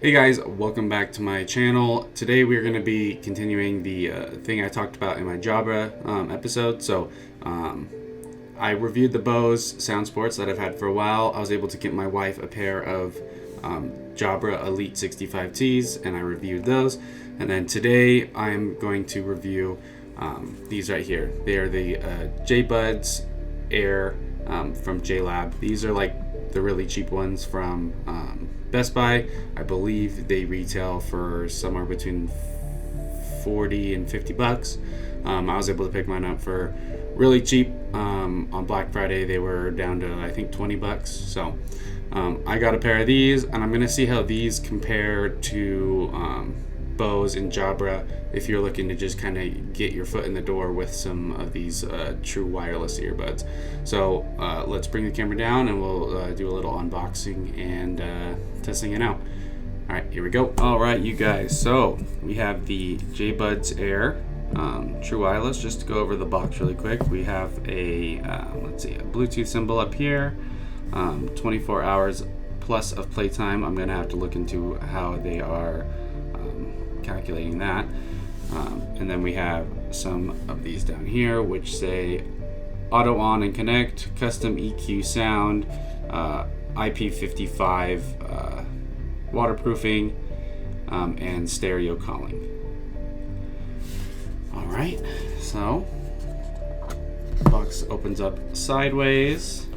Hey guys, welcome back to my channel. Today we're going to be continuing the thing I talked about in my Jabra episode. I reviewed the Bose Sound Sports that I've had for a while. I was able to get my wife a pair of Jabra Elite 65Ts and I reviewed those. And then today I'm going to review these right here. They are the JBuds Air from Jlab. These are like the really cheap ones from Best Buy. I believe they retail for somewhere between 40 and 50 bucks. I was able to pick mine up for really cheap. On Black Friday they were down to I think 20 bucks. So I got a pair of these and I'm gonna see how these compare to Bose and Jabra if you're looking to just kind of get your foot in the door with some of these true wireless earbuds. So let's bring the camera down and we'll do a little unboxing and testing it out. All right, here we go. All right, you guys, so we have the JBuds Air true wireless. Just to go over the box really quick, we have a let's see, a Bluetooth symbol up here, 24 hours plus of playtime. I'm gonna have to look into how they are calculating that. And then we have some of these down here which say auto on and connect, custom EQ sound, IP55 waterproofing, and stereo calling. All right, so the box opens up sideways.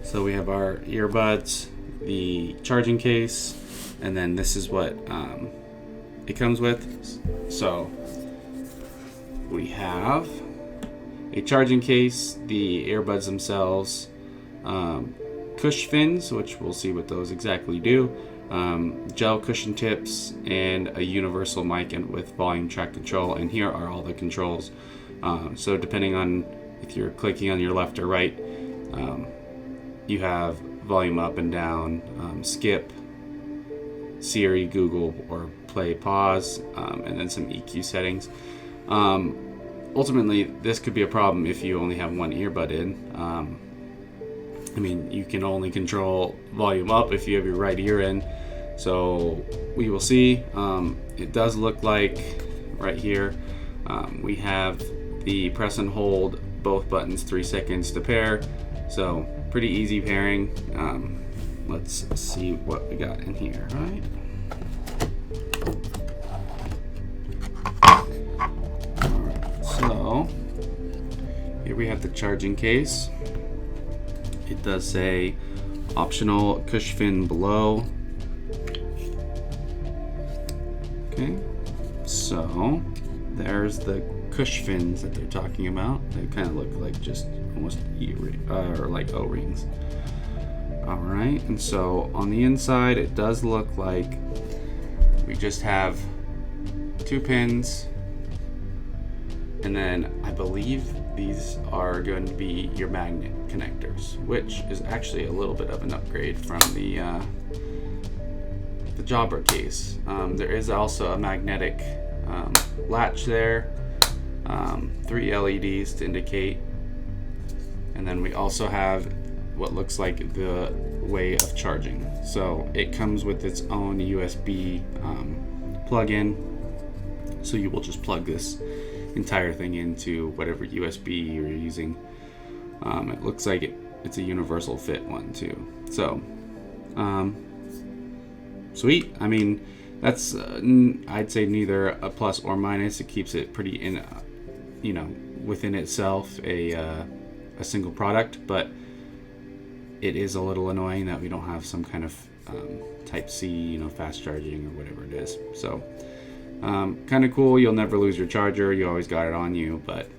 So we have our earbuds, the charging case, and then this is what it comes with. So we have a charging case, the earbuds themselves, cush fins, which we'll see what those exactly do, gel cushion tips, and a universal mic and with volume track control. And here are all the controls. So depending on if you're clicking on your left or right, you have volume up and down, skip, Siri, Google, or play, pause, and then some EQ settings. Ultimately, this could be a problem if you only have one earbud in. I mean, you can only control volume up if you have your right ear in. So we will see. It does look like right here we have the press and hold both buttons 3 seconds to pair. So pretty easy pairing. Let's see what we got in here, right? Alright, so here we have the charging case. It does say optional cush fin below. Okay, so there's the cush fins that they're talking about. They kind of look like just almost or like O-rings. All right, and so on the inside it does look like we just have 2 pins, and then I believe these are going to be your magnet connectors, which is actually a little bit of an upgrade from the Jabra case. There is also a magnetic latch there, 3 LEDs to indicate, and then we also have what looks like the way of charging. So it comes with its own USB plug-in, so you will just plug this entire thing into whatever USB you're using. It looks like it's a universal fit one too. So sweet. I mean, that's I'd say neither a plus or minus. It keeps it pretty in within itself a single product, but it is a little annoying that we don't have some kind of type C, fast charging or whatever it is. So kind of cool. You'll never lose your charger. You always got it on you, but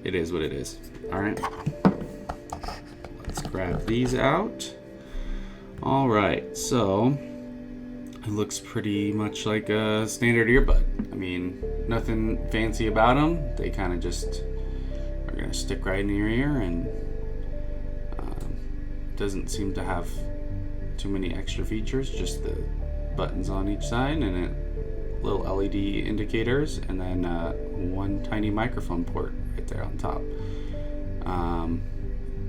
it is what it is. All right, let's grab these out. All right, so it looks pretty much like a standard earbud. I mean, nothing fancy about them. They kind of just are gonna stick right in your ear, and doesn't seem to have too many extra features, just the buttons on each side and little LED indicators, and then one tiny microphone port right there on top.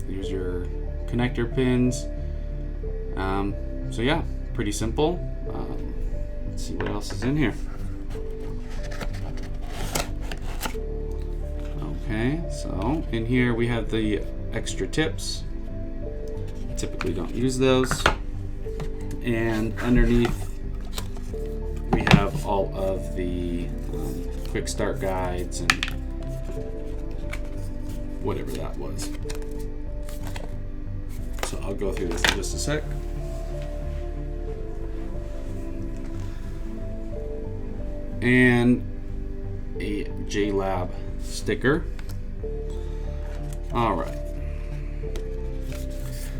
Here's your connector pins. So yeah, pretty simple. Let's see what else is in here. Okay, so in here we have the extra tips. I typically don't use those. And underneath we have all of the quick start guides and whatever that was. So I'll go through this in just a sec. And a Jlab sticker. All right.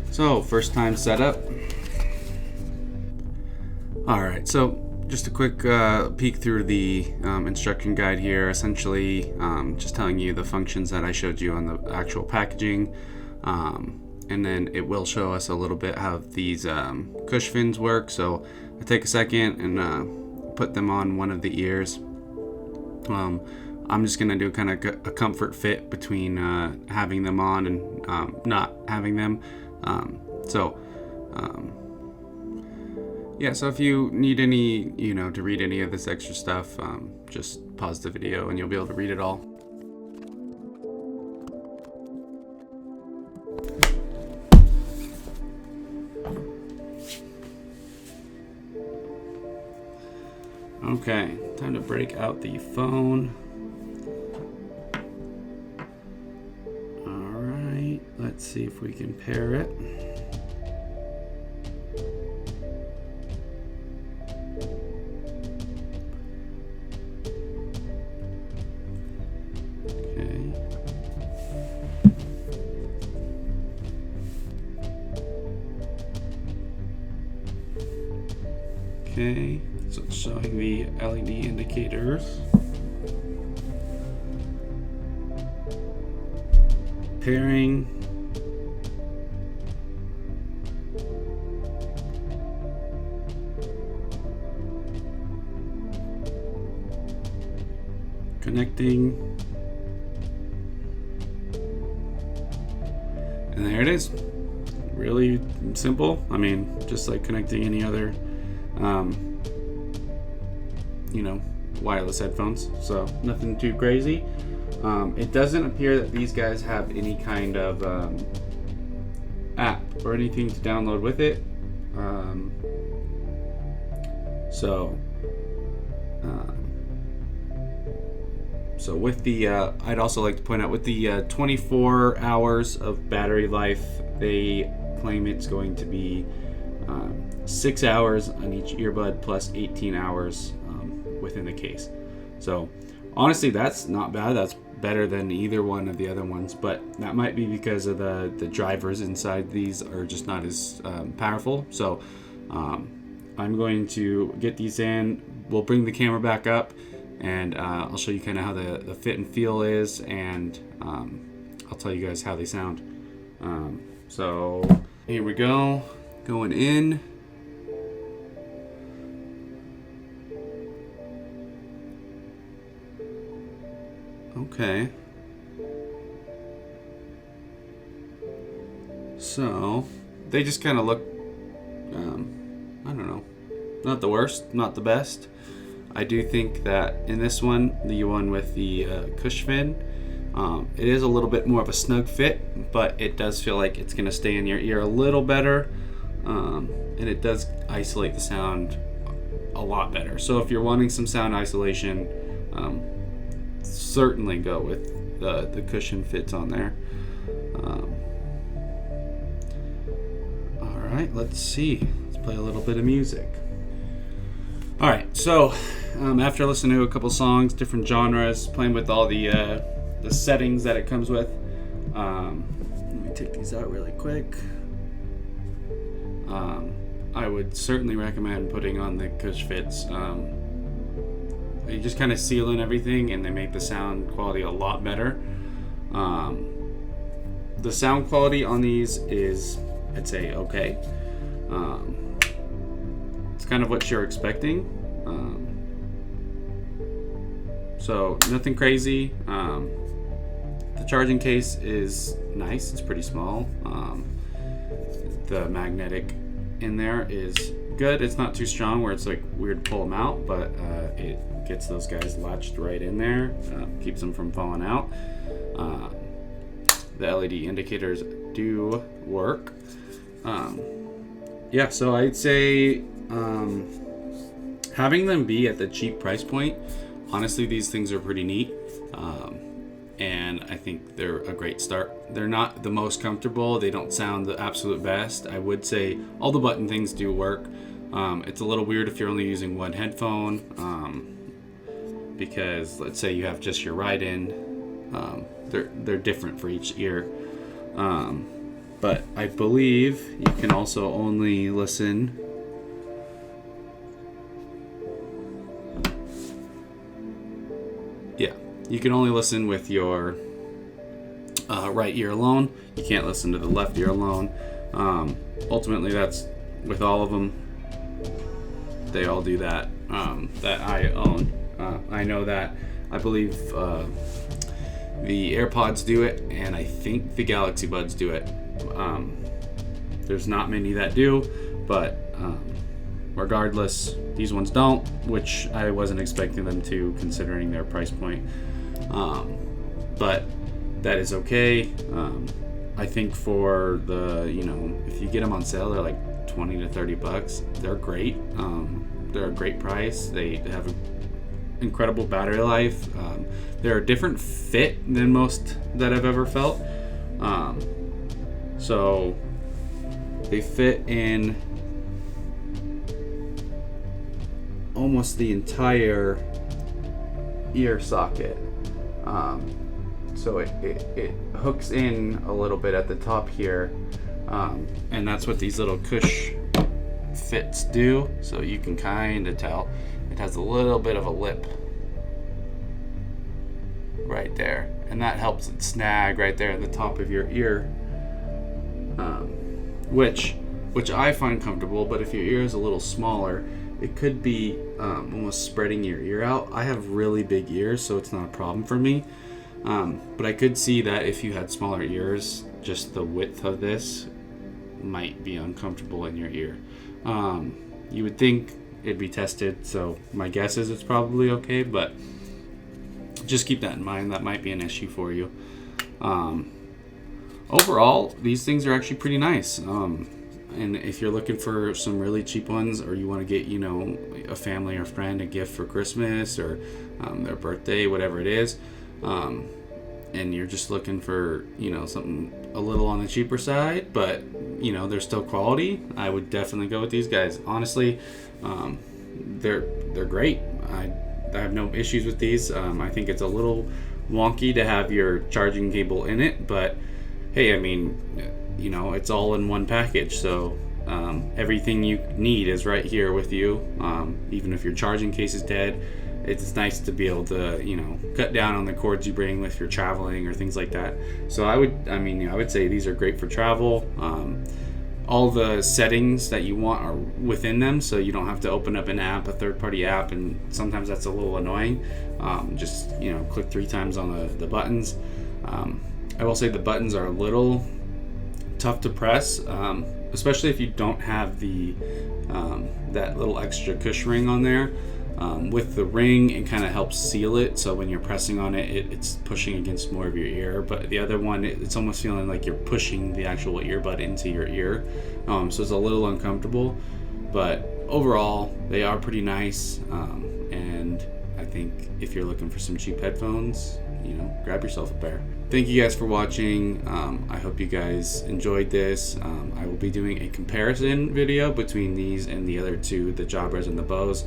So first time setup. All right. So just a quick peek through the instruction guide here. Essentially, just telling you the functions that I showed you on the actual packaging. And then it will show us a little bit how these cush fins work. So I take a second and put them on one of the ears. I'm just gonna do kind of a comfort fit between having them on and not having them. Yeah, so if you need any, to read any of this extra stuff, just pause the video and you'll be able to read it all. Okay, time to break out the phone. All right, let's see if we can pair it. Okay, so it's showing the LED indicators. Pairing. Connecting. And there it is. Really simple. I mean, just like connecting any other wireless headphones, so nothing too crazy. It doesn't appear that these guys have any kind of app or anything to download with it. So with the I'd also like to point out with the 24 hours of battery life, they claim it's going to be 6 hours on each earbud plus 18 hours within the case. So honestly, that's not bad. That's better than either one of the other ones, but that might be because of the drivers inside these are just not as powerful. So I'm going to get these in. We'll bring the camera back up and I'll show you kind of how the fit and feel is, and I'll tell you guys how they sound. So here we go, going in. Okay. So they just kind of look, I don't know, not the worst, not the best. I do think that in this one, the one with the cush fin, it is a little bit more of a snug fit, but it does feel like it's going to stay in your ear a little better, and it does isolate the sound a lot better. So if you're wanting some sound isolation, certainly go with the cushion fits on there. All right, let's see. Let's play a little bit of music. All right, so after listening to a couple songs, different genres, playing with all the settings that it comes with, let me take these out really quick. I would certainly recommend putting on the cush fits. They just kind of seal in everything and they make the sound quality a lot better. The sound quality on these is, I'd say, okay. It's kind of what you're expecting. So nothing crazy. The charging case is nice. It's pretty small. The magnetic in there is good. It's not too strong where it's like weird to pull them out, but it gets those guys latched right in there, keeps them from falling out. The LED indicators do work. Yeah, so I'd say having them be at the cheap price point, honestly, these things are pretty neat. And I think they're a great start. They're not the most comfortable. They don't sound the absolute best. I would say all the button things do work. It's a little weird if you're only using one headphone, because let's say you have just your ride-in. They're different for each ear. But I believe you can also only listen. Yeah, you can only listen with your right ear alone. You can't listen to the left ear alone. Ultimately, that's with all of them. They all do that. That I own. I know that. I believe the AirPods do it, and I think the Galaxy Buds do it. There's not many that do, but regardless, these ones don't, which I wasn't expecting them to, considering their price point. But that is okay. I think for the, if you get them on sale, they're like $20 to $30. They're great. They're a great price. They have an incredible battery life. They're a different fit than most that I've ever felt. So they fit in almost the entire ear socket. So it hooks in a little bit at the top here, and that's what these little cush fits do. So you can kind of tell it has a little bit of a lip right there, and that helps it snag right there at the top of your ear, which I find comfortable. But if your ear is a little smaller, it could be almost spreading your ear out. I have really big ears, so it's not a problem for me. But I could see that if you had smaller ears, just the width of this might be uncomfortable in your ear. You would think it'd be tested, so my guess is it's probably okay, but just keep that in mind. That might be an issue for you. Overall, these things are actually pretty nice. And if you're looking for some really cheap ones, or you want to get, a family or friend a gift for Christmas or their birthday, whatever it is, and you're just looking for, something a little on the cheaper side, but, they're still quality, I would definitely go with these guys. Honestly, they're great. I have no issues with these. I think it's a little wonky to have your charging cable in it, but hey, I mean, it's all in one package, so everything you need is right here with you. Even if your charging case is dead, it's nice to be able to, cut down on the cords you bring if you're traveling or things like that. So I would say these are great for travel. All the settings that you want are within them, so you don't have to open up an app, a third-party app, and sometimes that's a little annoying. Just click 3 times on the buttons. I will say the buttons are a little tough to press, especially if you don't have the that little extra cush ring on there. With the ring, it kind of helps seal it, so when you're pressing on it, it's pushing against more of your ear. But the other one, it's almost feeling like you're pushing the actual earbud into your ear, so it's a little uncomfortable. But overall, they are pretty nice, and I think if you're looking for some cheap headphones, grab yourself a pair. Thank you guys for watching. I hope you guys enjoyed this. I will be doing a comparison video between these and the other two, the Jabras and the Bose,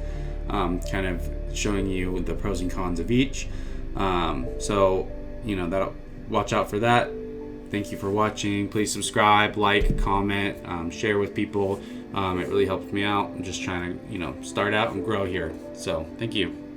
kind of showing you the pros and cons of each. So that'll watch out for that. Thank you for watching. Please subscribe, like, comment, share with people. It really helps me out. I'm just trying to start out and grow here. So thank you.